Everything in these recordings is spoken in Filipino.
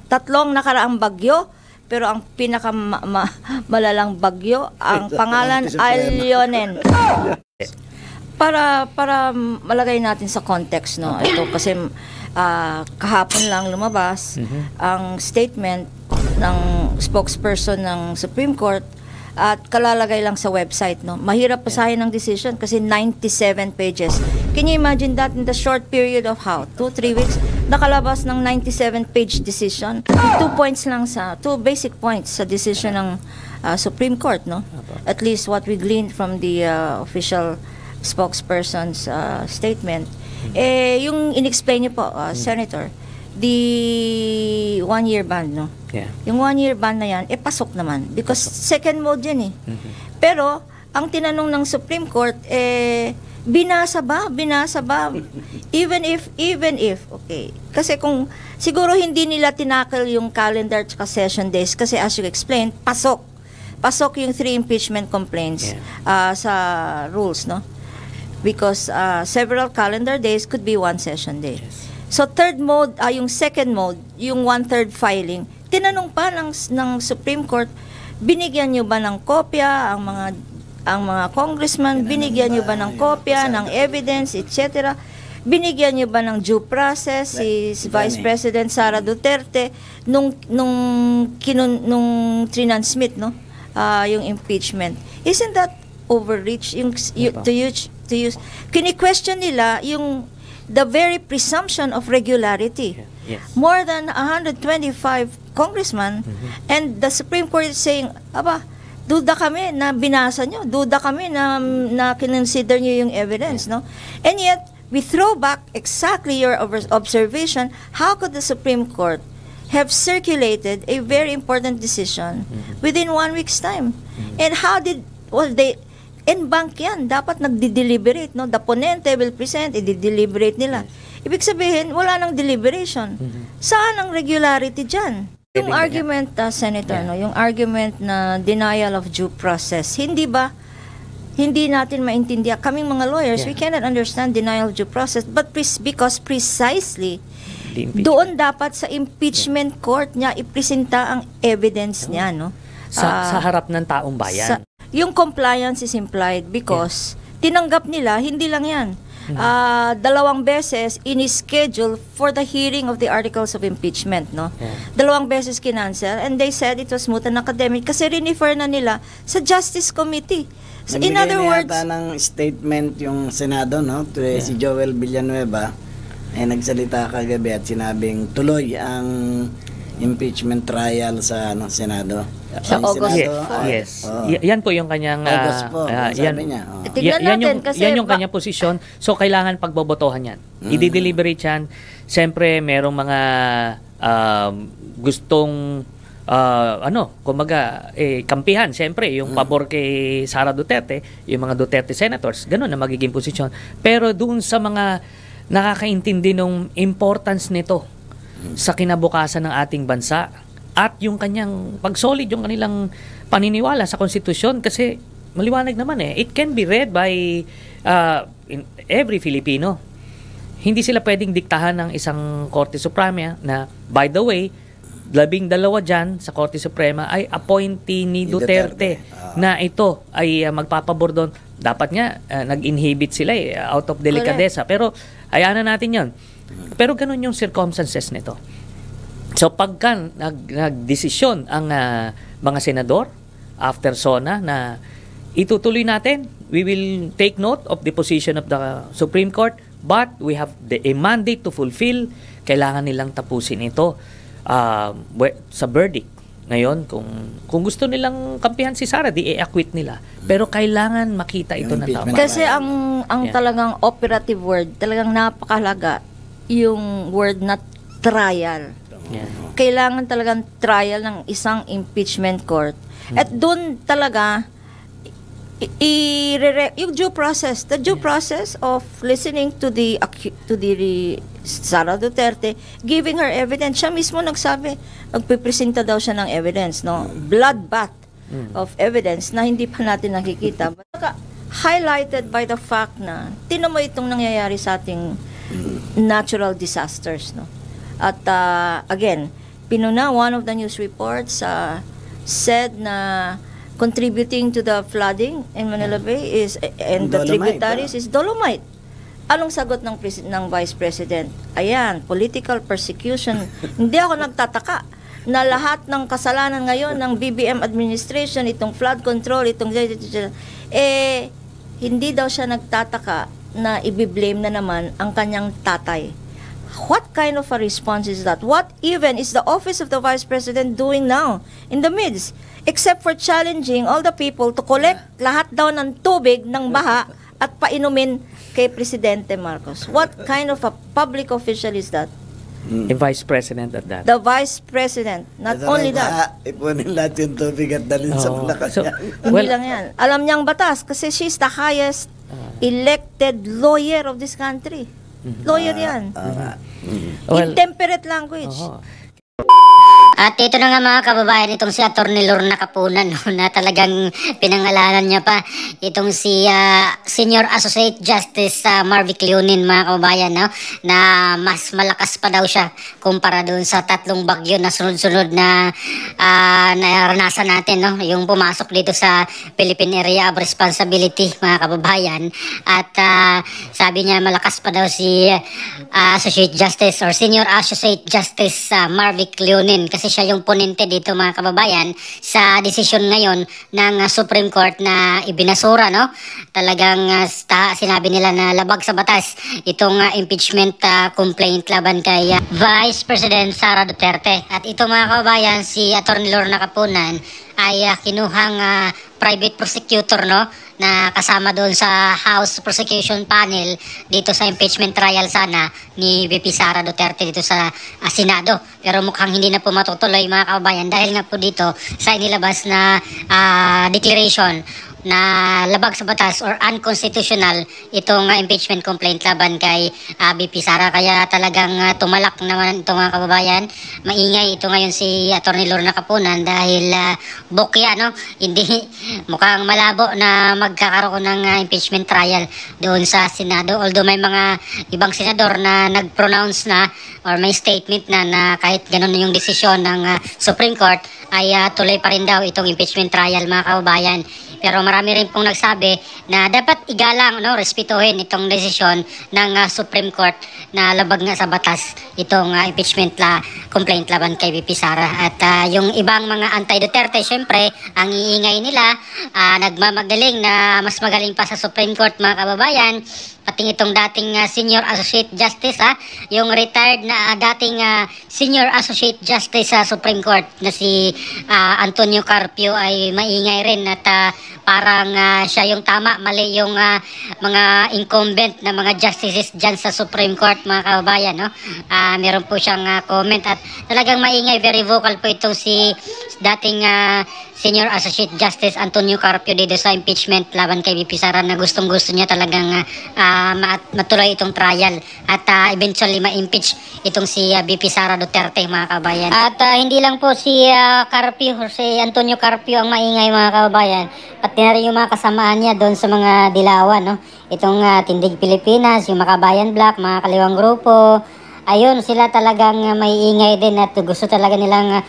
tatlong nakaraang bagyo, pero ang malalang bagyo, ang pangalan ay Leonen. Para malagay natin sa context, no? Ito kasi kahapon lang lumabas ang statement ng spokesperson ng Supreme Court at kalalagay lang sa website, no? Mahirap basahin ang decision kasi 97 pages. Can you imagine that in the short period of 2-3 weeks, nakalabas ng 97-page decision? 2 points lang two basic points sa decision ng Supreme Court, no? At least what we gleaned from the official spokesperson's statement. Yung in-explain niyo po, Senator, the 1-year ban, no? Yeah. Yung 1-year ban na yan, pasok naman. Because second mode yan eh. Pero, ang tinanong ng Supreme Court, binasa ba? Even if, okay. Kasi kung, siguro hindi nila tinakil yung calendar at session days, kasi as you explained, pasok yung 3 impeachment complaints sa rules, no? Because several calendar days could be 1 session day. Yes. So third mode, yung second mode, yung 1/3 filing, tinanong pa ng Supreme Court, binigyan nyo ba ng kopya ang mga congressman, binigyan nyo ba ng kopya ng evidence, etc. Binigyan nyo ba ng due process si Vice President Sara Duterte nung transmit, no? Yung impeachment. Isn't that overreach to use? Kini-question nila yung the very presumption of regularity. Yes. More than 125 congressmen, and the Supreme Court is saying, duda kami na binasa nyo, duda kami na kinonsider nyo yung evidence, no? And yet, we throw back exactly your observation. How could the Supreme Court have circulated a very important decision within 1 week's time? And how did, they en bank yan, dapat nagdi-deliberate, no? The ponente will present, i-deliberate nila. Ibig sabihin, wala nang deliberation. Saan ang regularity dyan? Yung argument, Senator, no? Yung argument na denial of due process, hindi natin maintindihan. Kaming mga lawyers, we cannot understand denial of due process, but because precisely, doon dapat sa impeachment court niya ipresenta ang evidence niya, no? Sa harap ng taong bayan. Yung compliance is implied because tinanggap nila, hindi lang yan. 2 beses in-schedule for the hearing of the articles of impeachment, no? 2 beses kinancel, and they said it was moot and academic kasi refer na nila sa Justice Committee. So, in other words, ng statement yung Senado, no? Si Joel Villanueva ay nagsalita kagabi at sinabing tuloy ang impeachment trial sa Senado. Sa August. Yes. Yan po yung kanyang August po, sabi niya. Yan yung kanyang posisyon. So kailangan pagbobotohan yan. I-deliberate yan. Siyempre merong mga gustong kampihan. Siyempre yung pabor kay Sara Duterte, yung mga Duterte senators, ganun na magiging posisyon. Pero doon sa mga nakakaintindi ng importance nito sa kinabukasan ng ating bansa at yung kanyang pagsolid, yung kanilang paniniwala sa konstitusyon, kasi maliwanag naman it can be read by every Filipino. Hindi sila pwedeng diktahan ng isang Korte Suprema na, by the way, 12 dyan sa Korte Suprema ay appointee ni Duterte na ito ay magpapabor doon. Dapat nga nag-inhibit sila out of delicadeza. Pero hayaan na natin yon. Pero ganun yung circumstances nito. So pagka nagdesisyon ang mga senador after SONA na itutuloy natin, we will take note of the position of the Supreme Court, but we have a mandate to fulfill. Kailangan nilang tapusin ito sa verdict. Ngayon, kung gusto nilang kampihan si Sara, i-acquit nila. Pero kailangan makita ito ng tao. Kasi ang talagang operative word, talagang napakahalaga, yung word na trial. Kailangan talagang trial ng isang impeachment court. At doon talaga yung due process, the due process of listening to the Sara Duterte, giving her evidence. Siya mismo nagsabi, magpipresenta daw siya ng evidence, no? Bloodbath of evidence na hindi pa natin nakikita. Highlighted by the fact na tinan mo itong nangyayari sa ating natural disasters, no? At again, pinuna, one of the news reports said na contributing to the flooding in Manila Bay is and the Dolomite, tributaries is dolomite. Anong sagot ng Vice President? Ayan, political persecution. Hindi ako nagtataka na lahat ng kasalanan ngayon ng BBM administration, itong flood control, hindi daw siya nagtataka na ibiblame na naman ang kanyang tatay. What kind of a response is that? What even is the office of the Vice President doing now in the midst? Except for challenging all the people to collect lahat daw ng tubig ng baha at painumin kay Presidente Marcos. What kind of a public official is that? A Vice President at that. The Vice President. Not only that. Ipunin lahat yung tubig at dalhin sa Malacanang. So, Hindi lang yan. Alam niyang batas kasi she's the highest elected lawyer of this country. Lawyer yan. Intemperate language. At ito na nga mga kababayan, itong si Atty. Lorna Capunan, no, na talagang pinangalanan niya pa itong si Senior Associate Justice Marvic Leonin, mga kababayan, no, na mas malakas pa daw siya kumpara doon sa 3 bagyo na sunod-sunod na naranasan natin, no, yung pumasok dito sa Philippine Area of Responsibility, mga kababayan. At sabi niya malakas pa daw si Associate Justice or Senior Associate Justice Marvic Leonin kasi siya yung ponente dito, mga kababayan, sa desisyon ngayon ng Supreme Court na ibinasura, no? Talagang sinabi nila na labag sa batas itong impeachment complaint laban kay Vice President Sara Duterte. At ito, mga kababayan, si Atty. Lorna Capunan ay kinuhang private prosecutor, no, na kasama doon sa House Prosecution Panel dito sa impeachment trial sana ni VP Sara Duterte dito sa Senado. Pero mukhang hindi na po matutuloy, mga kababayan, dahil nga po dito sa inilabas na declaration na labag sa batas or unconstitutional itong impeachment complaint laban kay VP Sara. Kaya talagang tumalak naman ito, mga kababayan. Maingay ito ngayon si Atty. Lorna Capunan dahil bokya, no? Hindi, mukhang malabo na magkakaroon ng impeachment trial doon sa Senado. Although may mga ibang senador na nag-pronounce na or may statement na kahit ganun yung desisyon ng Supreme Court ay tuloy pa rin daw itong impeachment trial, mga kababayan. Pero marami rin pong nagsabi na dapat igalang, no, respetuhin itong desisyon ng Supreme Court na labag nga sa batas itong impeachment complaint laban kay VP Sara. At yung ibang mga anti-Duterte, syempre, ang iingay nila, nagmamagaling na mas magaling pa sa Supreme Court, mga kababayan. Pating itong dating Senior Associate Justice, yung retired na dating Senior Associate Justice sa Supreme Court na si Antonio Carpio ay maingay rin at parang siya yung tama, mali yung mga incumbent na mga justices dyan sa Supreme Court, mga kababayan, no? Meron po siyang comment at talagang maingay, very vocal po itong si dating Senior Associate Justice Antonio Carpio dito sa impeachment laban kay VP Sara na gustong-gusto niya talagang matuloy itong trial at eventually ma-impeach itong si VP Sara Duterte, mga kababayan. At hindi lang po si Carpio or si Antonio Carpio ang maingay, mga kababayan, pati na rin yung mga kasamaan niya doon sa mga dilawan, no? Itong Tindig Pilipinas, yung Makabayan Black, mga kaliwang grupo. Ayun, sila talagang may ingay din at gusto talaga nilang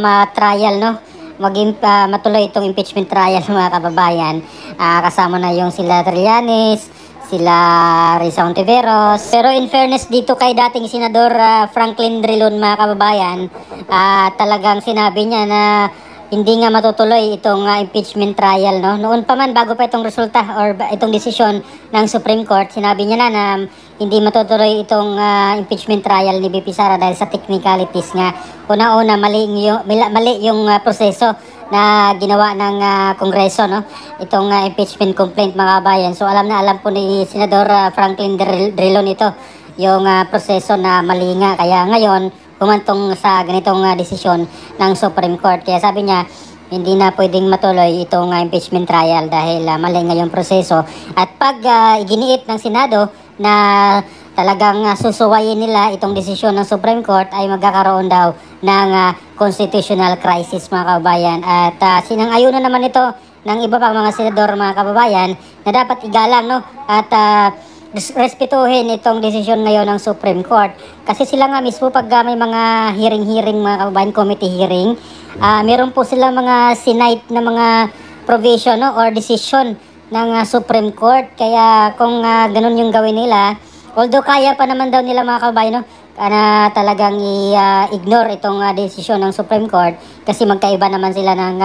ma-trial, no? Matuloy itong impeachment trial, mga kababayan. Kasama na yung sila Trillanes, sila Risa Ontiveros. Pero in fairness dito kay dating Senador Franklin Drilon, mga kababayan, talagang sinabi niya na hindi nga matutuloy itong impeachment trial, no? Noon pa man, bago pa itong resulta or itong desisyon ng Supreme Court, sinabi niya na hindi matutuloy itong impeachment trial ni VP Sara dahil sa technicalities nga. Una-una, mali yung proseso na ginawa ng Kongreso, no? Itong impeachment complaint, mga kabayan. So alam na alam po ni Senador Franklin Drilon ito, yung proseso na mali nga. Kaya ngayon, humantong sa ganitong desisyon ng Supreme Court. Kaya sabi niya, hindi na pwedeng matuloy itong impeachment trial dahil mali nga yung proseso. At pag iginiit ng Senado na talagang susuwayin nila itong desisyon ng Supreme Court, ay magkakaroon daw ng constitutional crisis, mga kababayan. At sinang-ayunan naman ito ng iba pang mga senador, mga kababayan, na dapat igalang, no? At respetuhin itong desisyon ngayon ng Supreme Court. Kasi sila nga mismo pag may mga hearing mga kababayan, committee hearing, meron po sila mga sinite na mga provision, no, or decision ng Supreme Court. Kaya kung ganun yung gawin nila, although kaya pa naman daw nila mga kababayan, no, na talagang i-ignore itong desisyon ng Supreme Court kasi magkaiba naman sila ng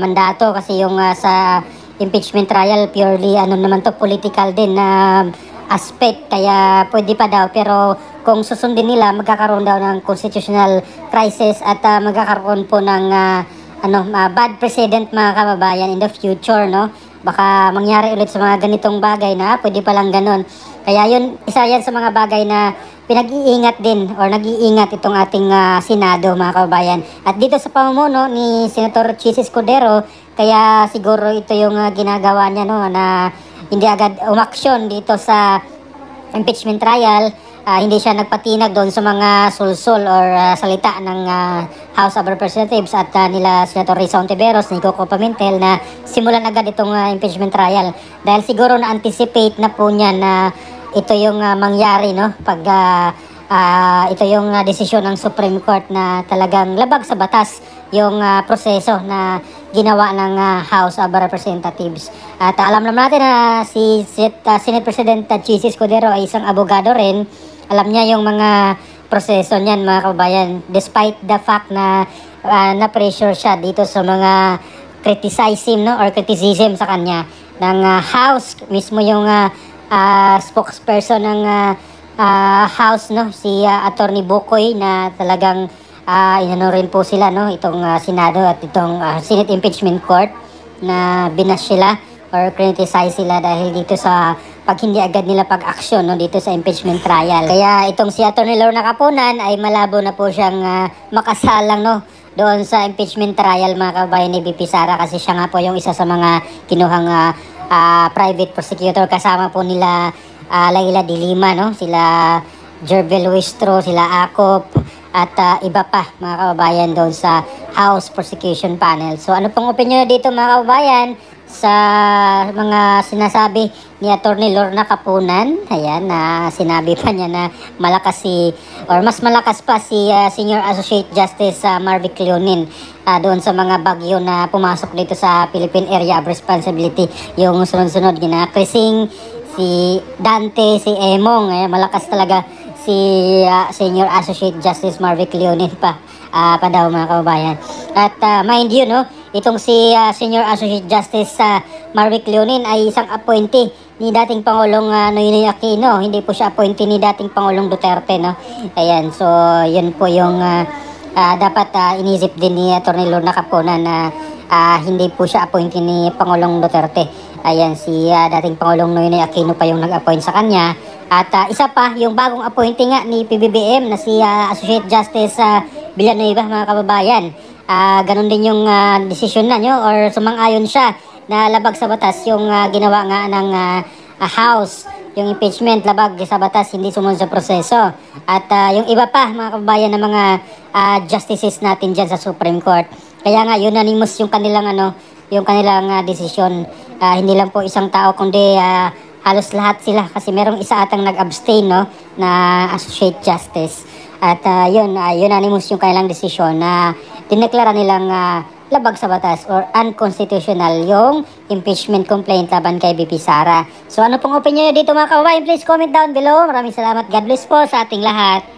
mandato, kasi yung sa impeachment trial purely naman to, political din na aspect, kaya pwede pa daw, pero kung susundin nila magkakaroon daw ng constitutional crisis at magkakaroon po ng bad precedent mga kababayan in the future, no? Baka mangyari ulit sa mga ganitong bagay na pwede palang ganun. Kaya yun, isa yan sa mga bagay na pinag-iingat din or nag-iingat itong ating Senado mga kababayan. At dito sa pamumuno ni Senator Chis Escudero, kaya siguro ito yung ginagawa niya, no, na hindi agad umaksyon dito sa impeachment trial. Hindi siya nagpatinag doon sa mga sulsol or salita ng House of Representatives at nila Senator Risa Ontiveros, ni Coco Pimentel, na simulan agad itong impeachment trial. Dahil siguro na-anticipate na po niya na ito yung mangyari, no, pag ito yung desisyon ng Supreme Court na talagang labag sa batas yung proseso na ginawa ng House of Representatives. At alam naman natin na si Senate President Chis Escudero ay isang abogado rin. Alam niya yung mga proseso niyan mga kababayan, despite the fact na na-pressure siya dito sa mga criticism, no, or criticism sa kanya ng House. Mismo yung spokesperson ng House, no, si Attorney Bukoy, na talagang inano rin po sila, no, itong Senado at itong Senate Impeachment Court, na binash sila or criticize sila dahil dito sa pag hindi agad nila pag-aksyon, no, dito sa impeachment trial. Kaya itong si Attorney Lorna Capunan ay malabo na po siyang makasalang, no, doon sa impeachment trial mga kababayan ni BP Sara, kasi siya nga po yung isa sa mga kinuhang private prosecutor, kasama po nila Laila de Lima, no, sila Jervel Wistro, sila Acop, at iba pa mga kababayan doon sa House Prosecution Panel. So ano pong opinion dito mga kababayan sa mga sinasabi ni Attorney Lorna Capunan? Ayan, sinabi pa niya na malakas mas malakas pa si Senior Associate Justice Marvic Leonin doon sa mga bagyo na pumasok dito sa Philippine Area of Responsibility. Yung sunod-sunod na Crising, si Dante, si Emong, malakas talaga si Senior Associate Justice Marvic Leonin pa daw mga kababayan. At mind you, no, itong si Senior Associate Justice Marvic Leonin ay isang appointee ni dating Pangulong Noynoy Aquino. Hindi po siya appointee ni dating Pangulong Duterte, no. Ayan, so yun po yung dapat inisip din ni Attorney Lorna Capunan na hindi po siya appointee ni Pangulong Duterte. Ayan, si dating Pangulong Noynoy Aquino pa yung nag-appoint sa kanya. At isa pa, yung bagong appointee nga ni PBBM na si Associate Justice Villanueva mga kababayan. Ganun din yung desisyon na nyo, or sumang-ayon siya na labag sa batas yung ginawa nga ng House, yung impeachment, labag sa batas, hindi sumunod sa proseso. At yung iba pa mga kababayan na mga justices natin dyan sa Supreme Court. Kaya nga unanimous yung kanilang yung kanilang desisyon. Hindi lang po isang tao kundi halos lahat sila, kasi merong isa atang nag-abstain, no, na Associate Justice. At unanimous yung kanilang desisyon na dineklara nilang labag sa batas or unconstitutional yung impeachment complaint laban kay BP Sara. So ano pong opinion nyo dito mga kababayan? Please comment down below. Maraming salamat. God bless po sa ating lahat.